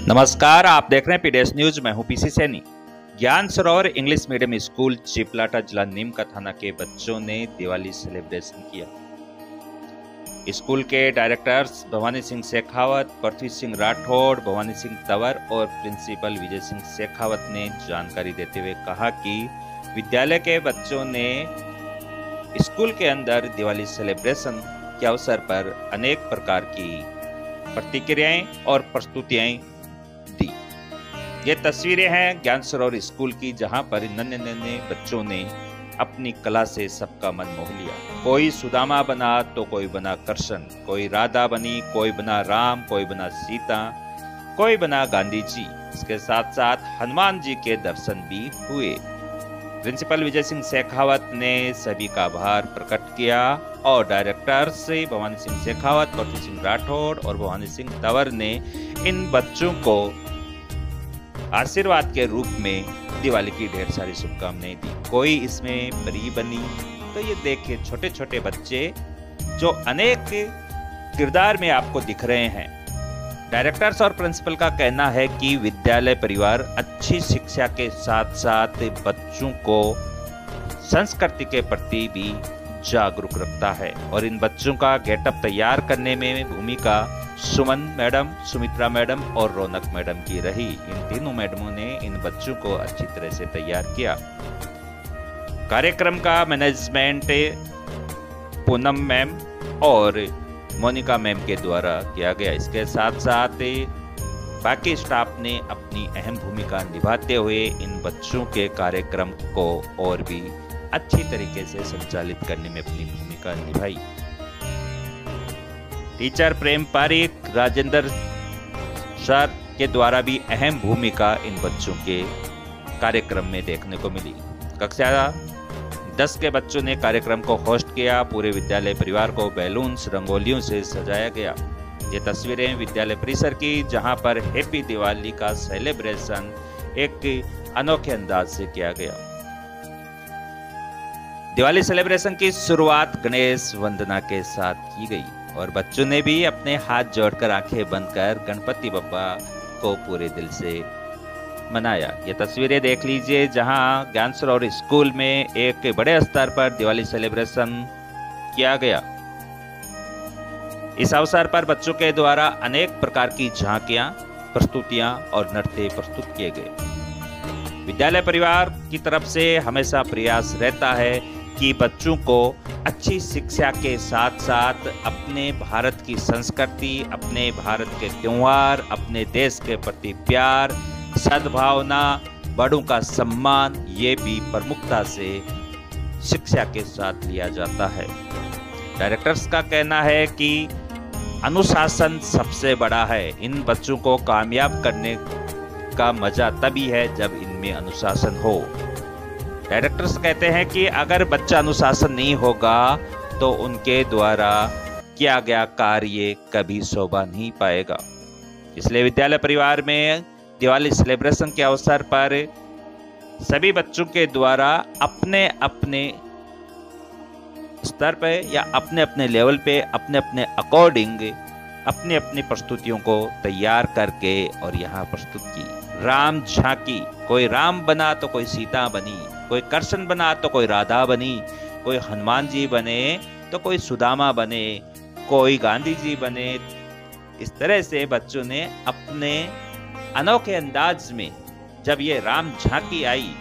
नमस्कार, आप देख रहे हैं पीडीएस न्यूज। मैं हूं पीसी सैनी। ज्ञान सरोवर इंग्लिश मीडियम स्कूल चिपलाटा जिला नीमका थाना के बच्चों ने दिवाली सेलिब्रेशन किया। स्कूल के डायरेक्टर्स भवानी सिंह शेखावत, पृथ्वी सिंह राठौड़, भवानी सिंह तंवर और प्रिंसिपल विजय सिंह शेखावत ने जानकारी देते हुए कहा कि विद्यालय के बच्चों ने स्कूल के अंदर दिवाली सेलिब्रेशन के अवसर पर अनेक प्रकार की प्रतिक्रियाएं और प्रस्तुतियां दी। ये तस्वीरें हैं ज्ञान सरोवर स्कूल की, जहां पर नन्हे नन्हे बच्चों ने अपनी कला से सबका मन मोह लिया। कोई सुदामा बना तो कोई बना कृष्ण, कोई राधा बनी, कोई बना राम, कोई बना सीता, कोई बना गांधी जी। इसके साथ साथ हनुमान जी के दर्शन भी हुए। प्रिंसिपल विजय सिंह शेखावत ने सभी का आभार प्रकट किया और डायरेक्टर से भवानी सिंह शेखावत, पृथ्वी सिंह राठौड़ और भवानी सिंह तंवर ने इन बच्चों को आशीर्वाद के रूप में दिवाली की ढेर सारी शुभकामनाएं दी। कोई इसमें परी बनी, तो ये देखिए छोटे छोटे बच्चे जो अनेक किरदार में आपको दिख रहे हैं। डायरेक्टर्स और प्रिंसिपल का कहना है कि विद्यालय परिवार अच्छी शिक्षा के साथ साथ बच्चों को संस्कृति के प्रति भी जागरूक रखता है और इन बच्चों का गेटअप तैयार करने में भूमिका सुमन मैडम, सुमित्रा मैडम और रौनक मैडम की रही। इन तीनों मैडमों ने इन बच्चों को अच्छी तरह से तैयार किया। कार्यक्रम का मैनेजमेंट पूनम मैम और मोनिका मैम के द्वारा किया गया। इसके साथ साथ बाकी स्टाफ ने अपनी अहम भूमिका निभाते हुए इन बच्चों के कार्यक्रम को और भी अच्छी तरीके से संचालित करने में अपनी भूमिका निभाई। टीचर प्रेम पारिक, राजेंद्र सर के द्वारा भी अहम भूमिका इन बच्चों के कार्यक्रम में देखने को मिली। कक्षा 10 के बच्चों ने कार्यक्रम को होस्ट किया। पूरे विद्यालय परिवार को बैलून्स, रंगोलियों से सजाया गया। ये तस्वीरें विद्यालय परिसर की, जहां पर हैप्पी दिवाली का सेलिब्रेशन एक अनोखे अंदाज से किया गया। दिवाली सेलिब्रेशन की शुरुआत गणेश वंदना के साथ की गई और बच्चों ने भी अपने हाथ जोड़कर आंखें बंद कर गणपति बप्पा को पूरे दिल से मनाया। ये तस्वीरें देख लीजिए, जहां ज्ञान सरोवर स्कूल में एक बड़े स्तर पर दिवाली सेलिब्रेशन किया गया। इस अवसर पर बच्चों के द्वारा अनेक प्रकार की झांकियां, प्रस्तुतियां और नृत्य प्रस्तुत किए गए। विद्यालय परिवार की तरफ से हमेशा प्रयास रहता है कि बच्चों को अच्छी शिक्षा के साथ साथ अपने भारत की संस्कृति, अपने भारत के त्योहार, अपने देश के प्रति प्यार, सद्भावना, बड़ों का सम्मान, ये भी प्रमुखता से शिक्षा के साथ लिया जाता है। डायरेक्टर्स का कहना है कि अनुशासन सबसे बड़ा है। इन बच्चों को कामयाब करने का मजा तभी है जब इनमें अनुशासन हो। डायरेक्टर्स कहते हैं कि अगर बच्चा अनुशासन नहीं होगा तो उनके द्वारा किया गया कार्य कभी शोभा नहीं पाएगा। इसलिए विद्यालय परिवार में दिवाली सेलिब्रेशन के अवसर पर सभी बच्चों के द्वारा अपने अपने स्तर पे या अपने अपने लेवल पे अपने अपने अकॉर्डिंग अपनी अपनी प्रस्तुतियों को तैयार करके और यहाँ प्रस्तुत की। राम झांकी, कोई राम बना तो कोई सीता बनी, कोई कृष्ण बना तो कोई राधा बनी, कोई हनुमान जी बने तो कोई सुदामा बने, कोई गांधी जी बने। इस तरह से बच्चों ने अपने अनोखे अंदाज में, जब ये राम झांकी आई,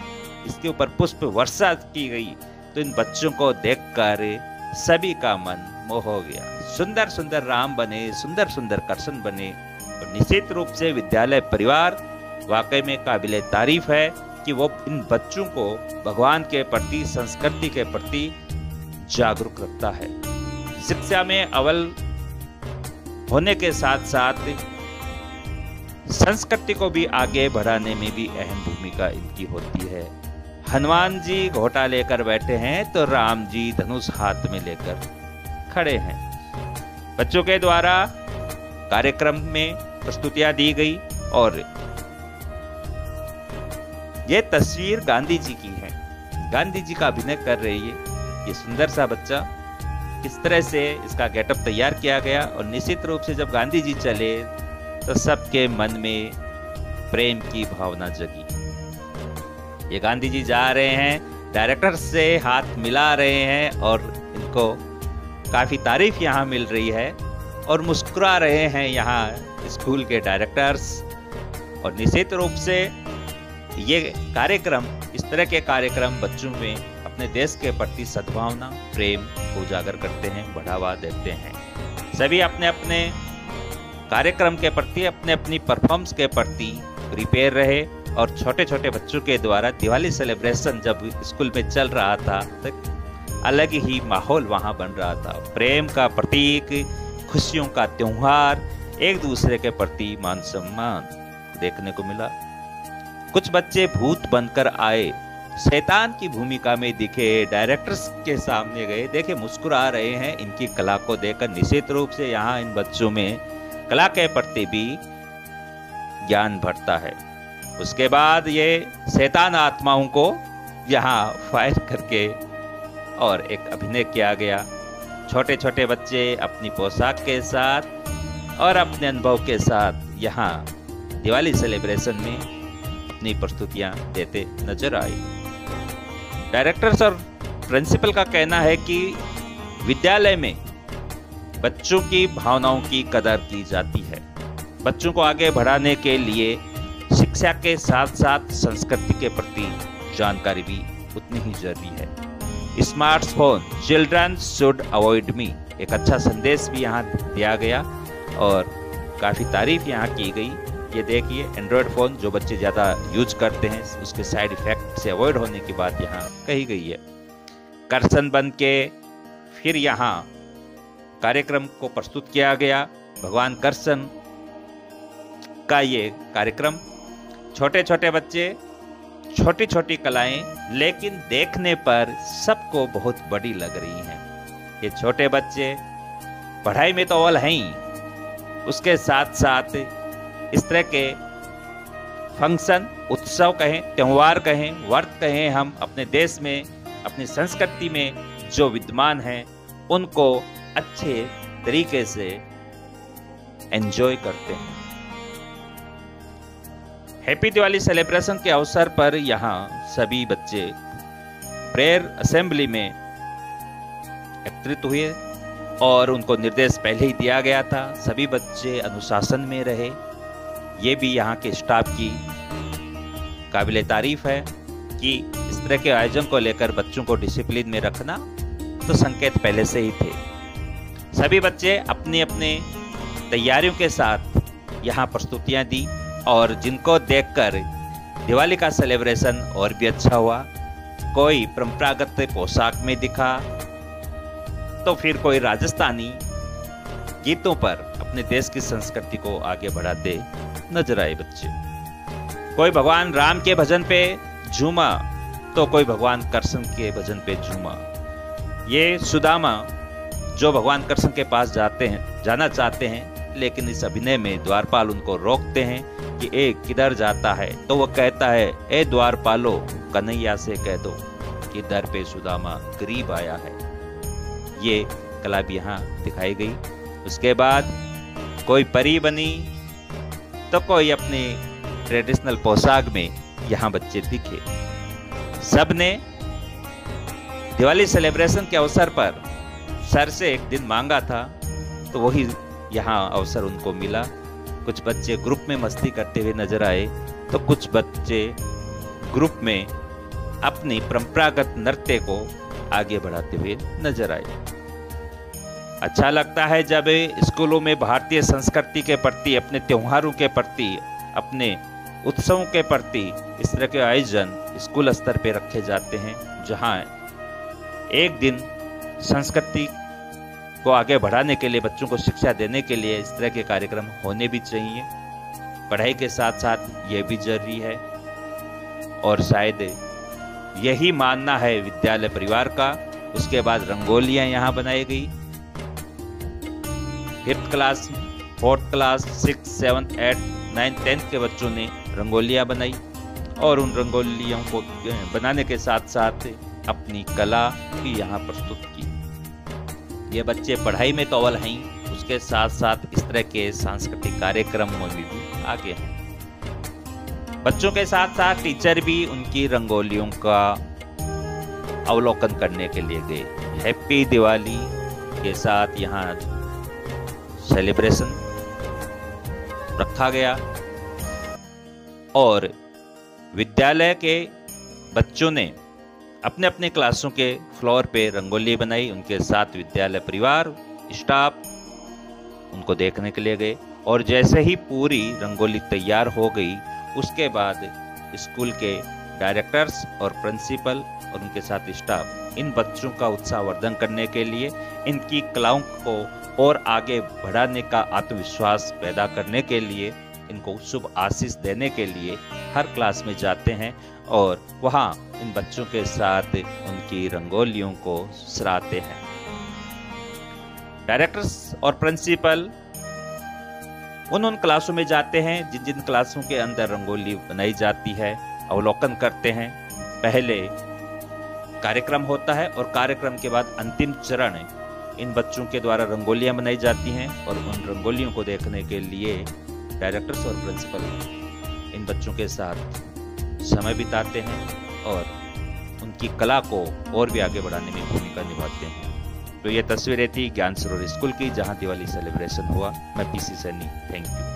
इसके ऊपर पुष्प वर्षा की गई, तो इन बच्चों को देखकर सभी का मन मोह हो गया। सुंदर सुंदर राम बने, सुंदर सुंदर कृष्ण बने। और निश्चित रूप से विद्यालय परिवार वाकई में काबिले तारीफ है कि वो इन बच्चों को भगवान के प्रति, संस्कृति के प्रति जागरूक रखता है। शिक्षा में अव्वल होने के साथ साथ संस्कृति को भी आगे बढ़ाने में भी अहम भूमिका इनकी होती है। हनुमान जी घोटा लेकर बैठे हैं तो राम जी धनुष हाथ में लेकर खड़े हैं। बच्चों के द्वारा कार्यक्रम में प्रस्तुतियां दी गई और ये तस्वीर गांधी जी की है। गांधी जी का अभिनय कर रही है ये सुंदर सा बच्चा। किस तरह से इसका गेटअप तैयार किया गया और निश्चित रूप से जब गांधी जी चले तो सबके मन में प्रेम की भावना जगी। ये गांधी जी जा रहे हैं, डायरेक्टर से हाथ मिला रहे हैं और इनको काफी तारीफ यहाँ मिल रही है और मुस्कुरा रहे हैं यहाँ स्कूल के डायरेक्टर्स। और निश्चित रूप से ये कार्यक्रम, इस तरह के कार्यक्रम बच्चों में अपने देश के प्रति सद्भावना, प्रेम को उजागर करते हैं, बढ़ावा देते हैं। सभी अपने अपने कार्यक्रम के प्रति, अपने अपनी परफॉर्मेंस के प्रति प्रिपेयर रहे और छोटे छोटे बच्चों के द्वारा दिवाली सेलिब्रेशन जब स्कूल में चल रहा था तो अलग ही माहौल वहां बन रहा था। प्रेम का प्रतीक, खुशियों का त्योहार, एक दूसरे के प्रति मान सम्मान देखने को मिला। कुछ बच्चे भूत बनकर आए, शैतान की भूमिका में दिखे, डायरेक्टर्स के सामने गए, देखे मुस्कुरा रहे हैं। इनकी कला को देखकर निश्चित रूप से यहाँ इन बच्चों में कला के प्रति भी ज्ञान बढ़ता है। उसके बाद ये शैतान आत्माओं को यहाँ फायर करके और एक अभिनय किया गया। छोटे छोटे बच्चे अपनी पोशाक के साथ और अपने अनुभव के साथ यहाँ दिवाली सेलिब्रेशन में अपनी प्रस्तुतियां देते नजर आए। डायरेक्टर्स और प्रिंसिपल का कहना है कि विद्यालय में बच्चों की भावनाओं की कदर की जाती है। बच्चों को आगे बढ़ाने के लिए शिक्षा के साथ साथ संस्कृति के प्रति जानकारी भी उतनी ही जरूरी है। स्मार्टफोन, चिल्ड्रन शुड अवॉइड मी, एक अच्छा संदेश भी यहाँ दिया गया और काफी तारीफ यहाँ की गई। ये देखिए, एंड्रॉयड फोन जो बच्चे ज्यादा यूज करते हैं उसके साइड इफेक्ट से अवॉइड होने की बात यहाँ कही गई है। कर्सन बन के फिर यहाँ कार्यक्रम को प्रस्तुत किया गया। भगवान कृष्ण का ये कार्यक्रम, छोटे छोटे बच्चे, छोटी छोटी कलाएं, लेकिन देखने पर सबको बहुत बड़ी लग रही हैं। ये छोटे बच्चे पढ़ाई में तो अव्वल हैं ही, उसके साथ साथ इस तरह के फंक्शन, उत्सव कहें, त्योहार कहें, व्रत कहें, हम अपने देश में, अपनी संस्कृति में जो विद्यमान हैं उनको अच्छे तरीके से एंजॉय करते हैं। हैप्पी दिवाली सेलिब्रेशन के अवसर पर यहाँ सभी बच्चे प्रेयर असेंबली में एकत्रित हुए और उनको निर्देश पहले ही दिया गया था। सभी बच्चे अनुशासन में रहे। ये भी यहाँ के स्टाफ की काबिले तारीफ है कि इस तरह के आयोजन को लेकर बच्चों को डिसिप्लिन में रखना तो संकेत पहले से ही थे। सभी बच्चे अपनी अपनी तैयारियों के साथ यहाँ प्रस्तुतियाँ दी और जिनको देखकर दिवाली का सेलिब्रेशन और भी अच्छा हुआ। कोई परंपरागत पोशाक में दिखा तो फिर कोई राजस्थानी गीतों पर अपने देश की संस्कृति को आगे बढ़ाते नजर आए बच्चे। कोई भगवान राम के भजन पे झूमा तो कोई भगवान कृष्ण के भजन पे झूमा। ये सुदामा जो भगवान कृष्ण के पास जाना चाहते हैं, लेकिन इस अभिनय में द्वारपाल उनको रोकते हैं कि एक किधर जाता है, तो वो कहता है, ए द्वारपालो, कन्हैया से कह दो कि दर पे सुदामा गरीब आया है। ये कला भी यहाँ दिखाई गई। उसके बाद कोई परी बनी तो कोई अपनी ट्रेडिशनल पोशाक में यहाँ बच्चे दिखे। सबने दिवाली सेलिब्रेशन के अवसर पर सर से एक दिन मांगा था तो वही यहाँ अवसर उनको मिला। कुछ बच्चे ग्रुप में मस्ती करते हुए नजर आए तो कुछ बच्चे ग्रुप में अपनी परंपरागत नृत्य को आगे बढ़ाते हुए नजर आए। अच्छा लगता है जब स्कूलों में भारतीय संस्कृति के प्रति, अपने त्योहारों के प्रति, अपने उत्सवों के प्रति इस तरह के आयोजन स्कूल स्तर पे रखे जाते हैं, जहां एक दिन संस्कृति को आगे बढ़ाने के लिए, बच्चों को शिक्षा देने के लिए इस तरह के कार्यक्रम होने भी चाहिए। पढ़ाई के साथ साथ ये भी जरूरी है और शायद यही मानना है विद्यालय परिवार का। उसके बाद रंगोलियां यहाँ बनाई गई। 5th class, 4th class, 6th, 7th, 8th, 9th, 10th के बच्चों ने रंगोलियां बनाई और उन रंगोलियों को बनाने के साथ साथ अपनी कला भी यहाँ प्रस्तुत की। ये बच्चे पढ़ाई में तो अव्वल हैं, उसके साथ साथ इस तरह के सांस्कृतिक कार्यक्रमों में भी आगे हैं। बच्चों के साथ साथ टीचर भी उनकी रंगोलियों का अवलोकन करने के लिए गए। हैप्पी दिवाली के साथ यहाँ सेलिब्रेशन रखा गया और विद्यालय के बच्चों ने अपने अपने क्लासों के फ्लोर पे रंगोली बनाई। उनके साथ विद्यालय परिवार, स्टाफ उनको देखने के लिए गए और जैसे ही पूरी रंगोली तैयार हो गई उसके बाद स्कूल के डायरेक्टर्स और प्रिंसिपल और उनके साथ स्टाफ इन बच्चों का उत्साहवर्धन करने के लिए, इनकी कलाओं को और आगे बढ़ाने का आत्मविश्वास पैदा करने के लिए, इनको शुभ आशीष देने के लिए हर क्लास में जाते हैं और वहाँ इन बच्चों के साथ उनकी रंगोलियों को सराहते हैं। डायरेक्टर्स और प्रिंसिपल उन क्लासों में जाते हैं जिन जिन क्लासों के अंदर रंगोली बनाई जाती है, अवलोकन करते हैं। पहले कार्यक्रम होता है और कार्यक्रम के बाद अंतिम चरण इन बच्चों के द्वारा रंगोलियां बनाई जाती हैं और उन रंगोलियों को देखने के लिए डायरेक्टर्स और प्रिंसिपल इन बच्चों के साथ समय बिताते हैं और उनकी कला को और भी आगे बढ़ाने में भूमिका निभाते हैं। तो ये तस्वीरें थी ज्ञान सरोवर स्कूल की, जहां दिवाली सेलिब्रेशन हुआ। मैं पीसी सैनी, थैंक यू।